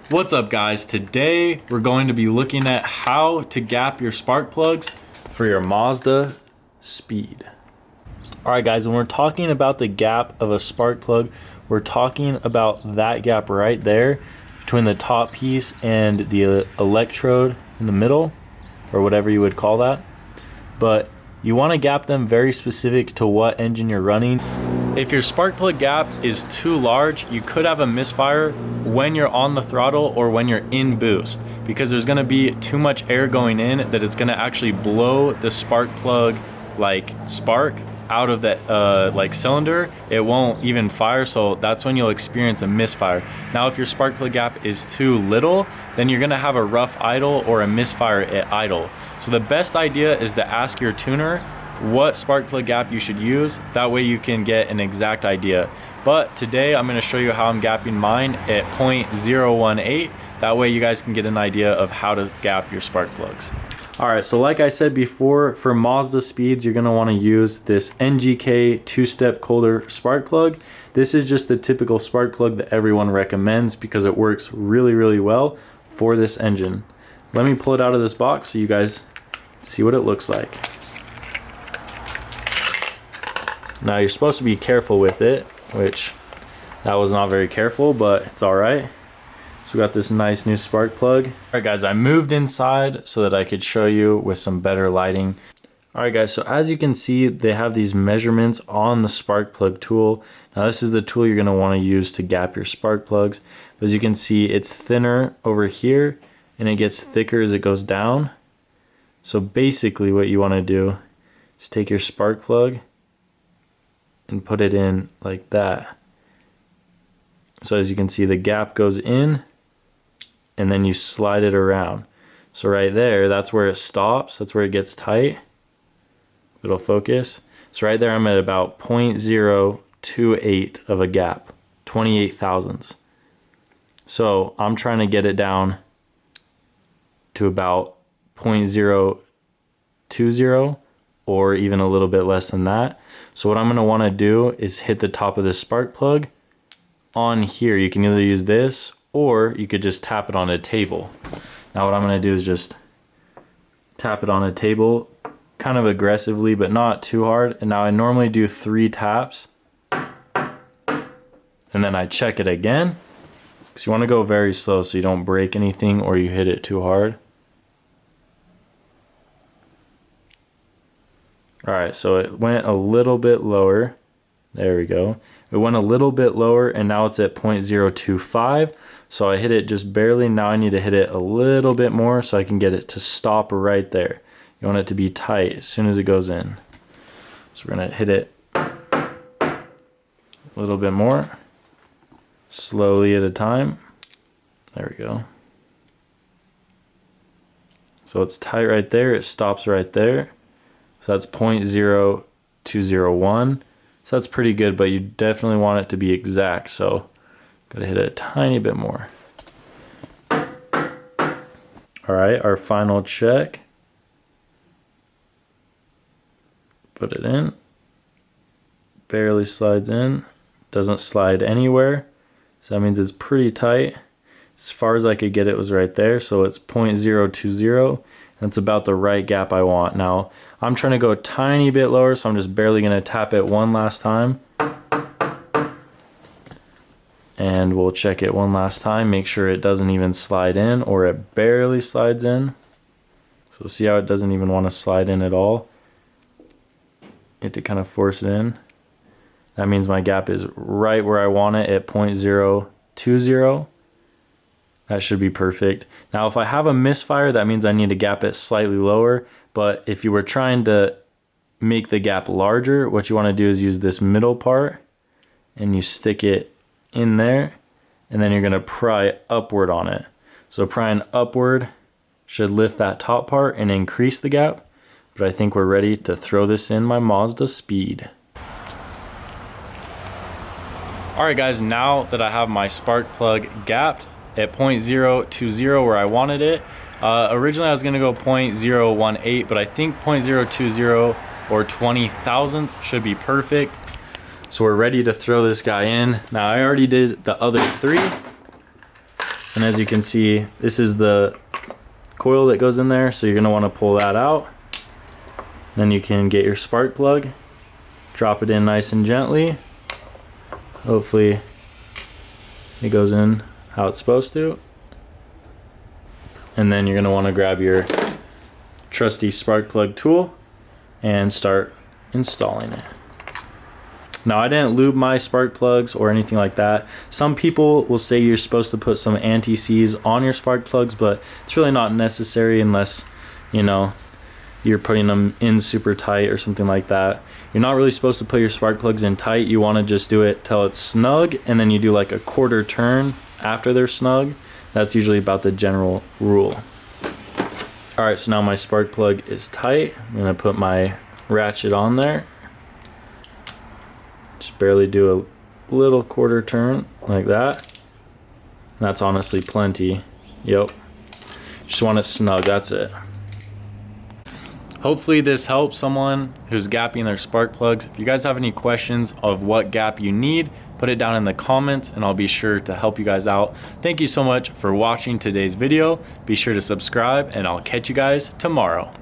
What's up guys? Today we're going to be looking at how to gap your spark plugs for your Mazdaspeed. Alright guys, when we're talking about the gap of a spark plug, we're talking about that gap right there between the top piece and the electrode in the middle, or whatever you would call that. But you want to gap them very specific to what engine you're running. If your spark plug gap is too large, you could have a misfire when you're on the throttle or when you're in boost, because there's going to be too much air going in that it's going to actually blow the spark plug spark out of that cylinder. It won't even fire, so that's when you'll experience a misfire. Now if your spark plug gap is too little, then you're going to have a rough idle or a misfire at idle. So the best idea is to ask your tuner what spark plug gap you should use. That way you can get an exact idea. But today I'm going to show you how I'm gapping mine at 0.018. That way you guys can get an idea of how to gap your spark plugs. Alright, so like I said before, for Mazdaspeeds you're going to want to use this NGK 2-step Kohler spark plug. This is just the typical spark plug that everyone recommends because it works really well for this engine. Let me pull it out of this box so you guys see what it looks like. Now you're supposed to be careful with it, which that was not very careful, but it's alright. So we got this nice new spark plug. Alright guys, I moved inside so that I could show you with some better lighting. Alright guys, so as you can see, they have these measurements on the spark plug tool. Now this is the tool you're going to want to use to gap your spark plugs. But as you can see, it's thinner over here and it gets thicker as it goes down. So basically what you want to do is take your spark plug and put it in like that. So as you can see, the gap goes in and then you slide it around. So right there, that's where it stops, that's where it gets tight. It'll focus. So right there I'm at about 0.028 of a gap, 28 thousandths. So I'm trying to get it down to about 0.020 or even a little bit less than that. So what I'm going to want to do is hit the top of this spark plug on here. You can either use this or you could just tap it on a table. Now what I'm going to do is just tap it on a table kind of aggressively but not too hard. And now I normally do 3 taps and then I check it again, because you want to go very slow so you don't break anything or you hit it too hard. Alright, so it went a little bit lower. There we go. It went a little bit lower and now it's at 0.025. So I hit it just barely. Now I need to hit it a little bit more so I can get it to stop right there. You want it to be tight as soon as it goes in. So we're going to hit it a little bit more, slowly at a time. There we go. So it's tight right there. It stops right there. So that's 0.0201. So that's pretty good, but you definitely want it to be exact. So gotta hit it a tiny bit more. All right, our final check. Put it in. Barely slides in. Doesn't slide anywhere. So that means it's pretty tight. As far as I could get it was right there. So it's 0.020. That's about the right gap I want. Now, I'm trying to go a tiny bit lower, so I'm just barely going to tap it one last time. And we'll check it one last time, make sure it doesn't even slide in or it barely slides in. So see how it doesn't even want to slide in at all? You have to kind of force it in. That means my gap is right where I want it at 0.020. That should be perfect. Now if I have a misfire, that means I need to gap it slightly lower. But if you were trying to make the gap larger, what you want to do is use this middle part and you stick it in there and then you're going to pry upward on it. So prying upward should lift that top part and increase the gap. But I think we're ready to throw this in my Mazdaspeed. Alright guys, now that I have my spark plug gapped at 0.020 where I wanted it. Originally I was gonna go 0.018, but I think 0.020 or 20 thousandths should be perfect. So we're ready to throw this guy in. Now I already did the other 3. And as you can see, this is the coil that goes in there, so you're gonna wanna pull that out. Then you can get your spark plug, drop it in nice and gently. Hopefully it goes in how it's supposed to. And then you're gonna wanna grab your trusty spark plug tool and start installing it. Now, I didn't lube my spark plugs or anything like that. Some people will say you're supposed to put some anti-seize on your spark plugs, but it's really not necessary unless, you know, you're putting them in super tight or something like that. You're not really supposed to put your spark plugs in tight. You want to just do it till it's snug, and then you do like a quarter turn after they're snug. That's usually about the general rule. All right, so now my spark plug is tight. I'm gonna put my ratchet on there. Just barely do a little quarter turn like that. That's honestly plenty. Yep. Just want it snug, that's it. Hopefully this helps someone who's gapping their spark plugs. If you guys have any questions of what gap you need, put it down in the comments and I'll be sure to help you guys out. Thank you so much for watching today's video. Be sure to subscribe and I'll catch you guys tomorrow.